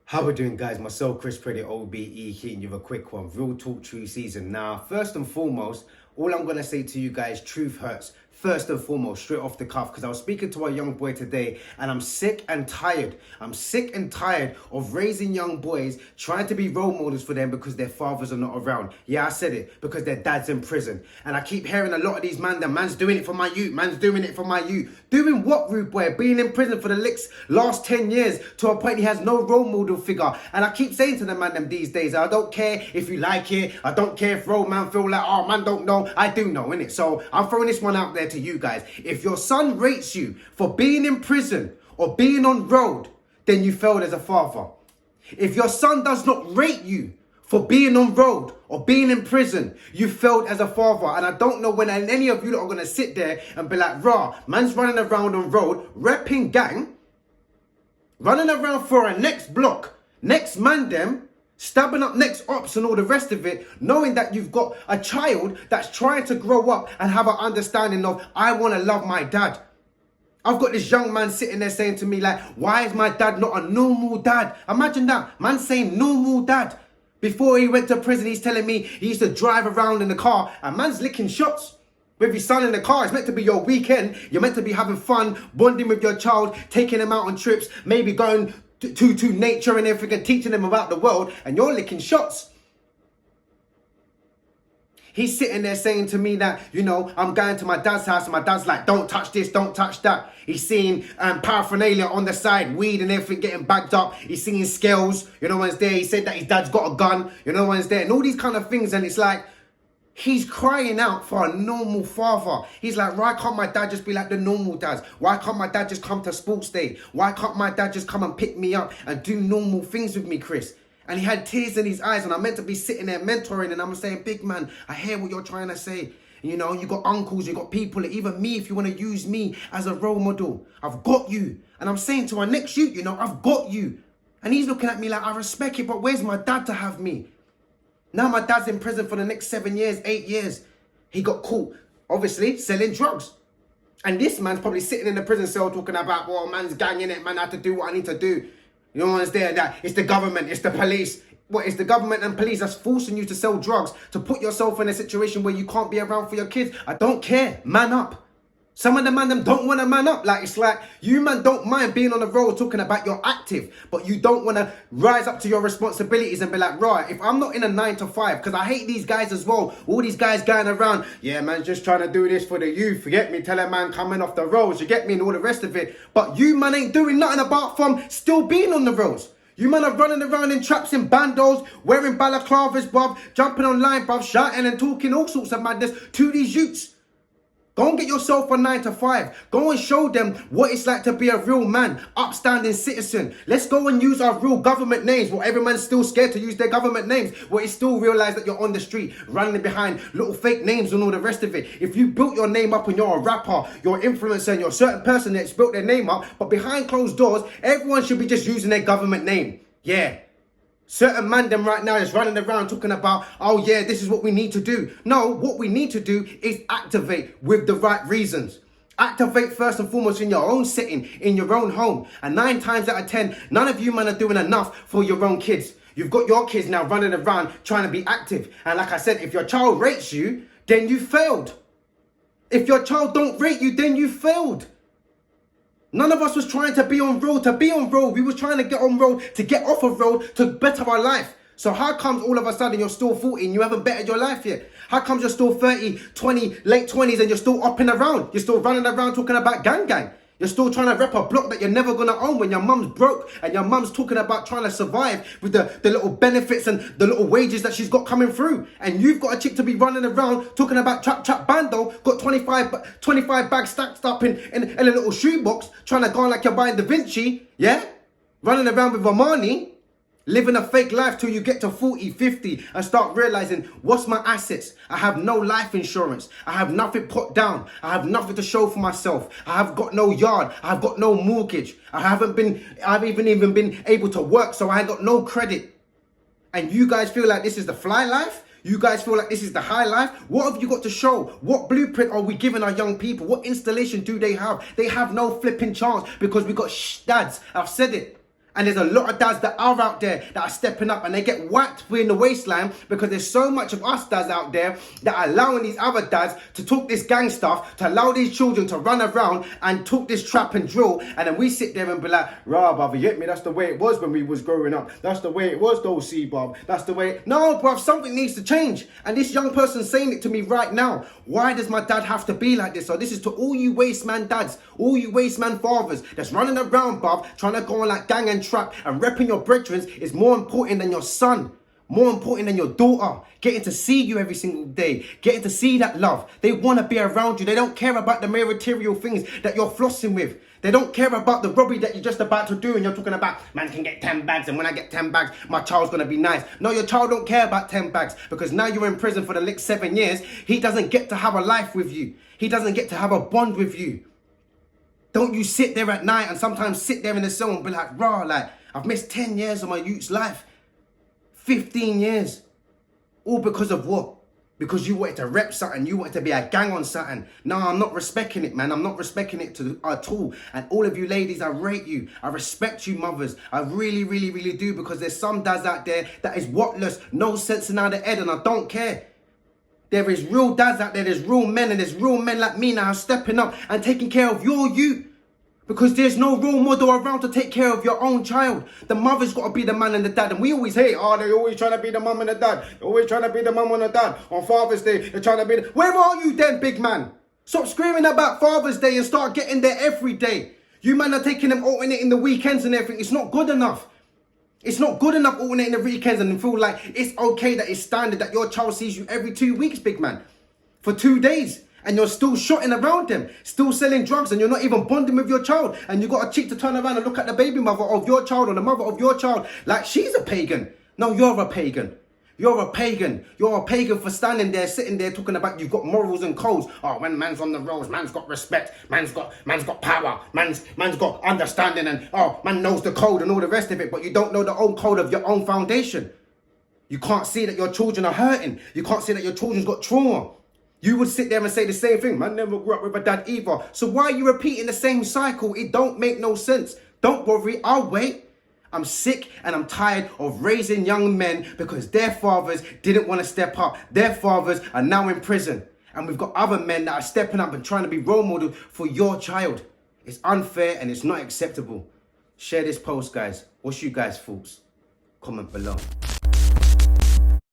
How we doing, guys? Myself, Chris Pretty, OBE, hitting you with a quick one. Real talk, true season. Now, first and foremost, all I'm going to say to you guys, truth hurts. First and foremost, straight off the cuff, because I was speaking to a young boy today, and I'm sick and tired. I'm sick and tired of raising young boys, trying to be role models for them because their fathers are not around. Yeah, I said it, because their dad's in prison. And I keep hearing a lot of these man's doing it for my youth, man's doing it for my youth. Doing what, rude boy? Being in prison for the last 10 years to a point he has no role model figure. And I keep saying to the man these days, I don't care if you like it. I don't care if road man feel like, oh, man don't know. I do know, innit? So I'm throwing this one out there to you guys. If your son rates you for being in prison or being on road, then you failed as a father. If your son does not rate you for being on road or being in prison, you failed as a father. And I don't know when any of you lot are going to sit there and be like, rah, man's running around on road, repping gang, running around for a next block, next man them, stabbing up next ops and all the rest of it, knowing that you've got a child that's trying to grow up and have an understanding of, I want to love my dad. I've got this young man sitting there saying to me like, why is my dad not a normal dad? Imagine that, man saying normal dad. Before he went to prison, he's telling me he used to drive around in the car and man's licking shots with his son in the car. It's meant to be your weekend. You're meant to be having fun, bonding with your child, taking him out on trips, maybe going to nature and everything, teaching them about the world, and you're licking shots. He's sitting there saying to me that, you know, I'm going to my dad's house and my dad's like, don't touch this, don't touch that. He's seeing paraphernalia on the side, weed and everything getting bagged up. He's seeing scales, you know, one's there. He said that his dad's got a gun, you know, one's there. And all these kind of things. And it's like, he's crying out for a normal father. He's like, why can't my dad just be like the normal dads? Why can't my dad just come to sports day? Why can't my dad just come and pick me up and do normal things with me, Chris? And he had tears in his eyes, and I'm meant to be sitting there mentoring, and I'm saying, big man, I hear what you're trying to say. You know, you got uncles, you got people, even me, if you want to use me as a role model, I've got you. And I'm saying to our next youth, you know, I've got you. And he's looking at me like, I respect it, but where's my dad to have me? Now my dad's in prison for the next 7 years, 8 years. He got caught, obviously, selling drugs. And this man's probably sitting in the prison cell talking about, well, man's ganging it, man, I have to do what I need to do. You know what's there? That it's the government, it's the police. What, it's the government and police that's forcing you to sell drugs, to put yourself in a situation where you can't be around for your kids. I don't care. Man up. Some of the man them don't want to man up. Like, it's like, you man don't mind being on the road talking about you're active, but you don't want to rise up to your responsibilities and be like, right, if I'm not in a 9 to 5, because I hate these guys as well. All these guys going around, yeah, man, just trying to do this for the youth. You get me? Tell a man coming off the roads, you get me, and all the rest of it. But you man ain't doing nothing apart from still being on the roads. You man are running around in traps in bandos, wearing balaclavas, bruv, jumping online, bruv, shouting and talking all sorts of madness to these youths. Go and get yourself a 9 to 5. Go and show them what it's like to be a real man, upstanding citizen. Let's go and use our real government names. Well, everyone's still scared to use their government names. Well, it's still realize that you're on the street, running behind little fake names and all the rest of it. If you built your name up and you're a rapper, you're an influencer, and you're a certain person that's built their name up, but behind closed doors, everyone should be just using their government name. Yeah. Certain man them right now is running around talking about, oh yeah, this is what we need to do. No, what we need to do is activate with the right reasons. Activate first and foremost in your own setting, in your own home. And 9 times out of 10, none of you man are doing enough for your own kids. You've got your kids now running around trying to be active. And like I said, if your child rates you, then you failed. If your child don't rate you, then you failed. None of us was trying to be on road. We was trying to get on road, to get off of road, to better our life. So how comes all of a sudden you're still 40 and you haven't bettered your life yet? How comes you're still 30, 20, late 20s and you're still upping around? You're still running around talking about gang. You're still trying to rep a block that you're never going to own when your mum's broke and your mum's talking about trying to survive with the little benefits and the little wages that she's got coming through. And you've got a chick to be running around talking about trap bando, got 25 bags stacked up in a little shoebox, trying to go on like you're buying Da Vinci, yeah? Running around with Armani, living a fake life till you get to 40, 50 and start realizing, what's my assets? I have no life insurance. I have nothing put down. I have nothing to show for myself. I have got no yard. I have got no mortgage. I've even been able to work, so I ain't got no credit. And you guys feel like this is the fly life? You guys feel like this is the high life? What have you got to show? What blueprint are we giving our young people? What installation do they have? They have no flipping chance because we got dads. I've said it. And there's a lot of dads that are out there that are stepping up and they get whacked in the waistline because there's so much of us dads out there that are allowing these other dads to talk this gang stuff, to allow these children to run around and talk this trap and drill. And then we sit there and be like, rah, brother, you get me? That's the way it was when we was growing up. That's the way it was, though, see, bruv. That's the way. No, bruv, something needs to change. And this young person's saying it to me right now. Why does my dad have to be like this? So this is to all you waste man dads, all you waste man fathers that's running around, bruv, trying to go on like gang and trap and repping your brethren is more important than your son, more important than your daughter. Getting to see you every single day, getting to see that love. They want to be around you. They don't care about the material things that you're flossing with. They don't care about the robbery that you're just about to do and you're talking about, man can get 10 bags and when I get 10 bags, my child's going to be nice. No, your child don't care about 10 bags because now you're in prison for the next 7 years. He doesn't get to have a life with you. He doesn't get to have a bond with you. Don't you sit there at night and sometimes sit there in the cell and be like, rah, like, I've missed 10 years of my youth's life. 15 years. All because of what? Because you wanted to rep something. You wanted to be a gang on something. No, I'm not respecting it, man. I'm not respecting it at all. And all of you ladies, I rate you. I respect you mothers. I really, really, really do. Because there's some dads out there that is whatless. No sense in the head. And I don't care. There is real dads out there. There's real men. And there's real men like me now stepping up and taking care of your youth. Because there's no role model around to take care of your own child. The mother's got to be the man and the dad. And we always hate, oh, they're always trying to be the mum and the dad. They're always trying to be the mum and the dad. On Father's Day, they're trying to be the... Where are you then, big man? Stop screaming about Father's Day and start getting there every day. You man are taking them alternating the weekends and everything. It's not good enough. It's not good enough alternating the weekends and feel like it's okay that it's standard that your child sees you every 2 weeks, big man. For 2 days. And you're still shotting around them, still selling drugs, and you're not even bonding with your child. And you got a chick to turn around and look at the baby mother of your child or the mother of your child like she's a pagan. No, you're a pagan. You're a pagan. You're a pagan for standing there, sitting there talking about you've got morals and codes. Oh, when man's on the roads, man's got respect, man's got power, man's got understanding, and oh, man knows the code and all the rest of it, but you don't know the own code of your own foundation. You can't see that your children are hurting. You can't see that your children's got trauma. You would sit there and say the same thing. Man never grew up with a dad either. So why are you repeating the same cycle? It don't make no sense. Don't worry, I'll wait. I'm sick and I'm tired of raising young men because their fathers didn't want to step up. Their fathers are now in prison. And we've got other men that are stepping up and trying to be role models for your child. It's unfair and it's not acceptable. Share this post, guys. What's you guys' thoughts? Comment below.